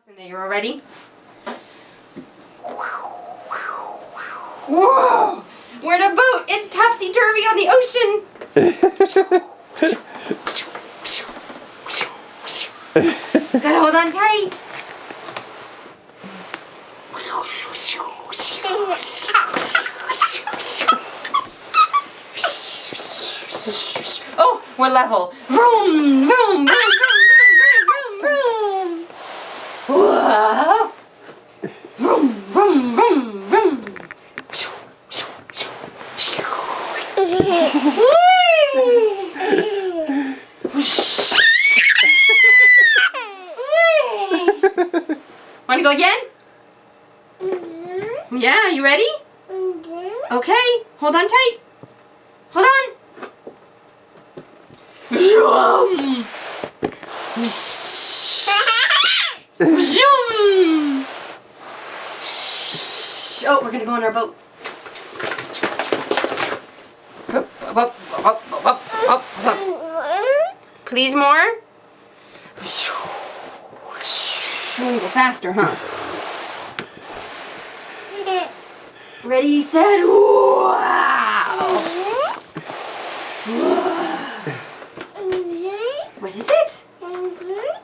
Cindy, you all ready? Whoa! We're in a boat! It's topsy-turvy on the ocean! Gotta hold on tight! Oh, we're level! Vroom, vroom, vroom, vroom, vroom, vroom, vroom! Whoa! Vroom, vroom, vroom, vroom! Want to go again? Mm-hmm. Yeah, you ready? Mm-hmm. Okay, hold on tight. Hold on. Oh, we're gonna go on our boat. Please more? We're gonna go faster, huh? Ready, set, whoa!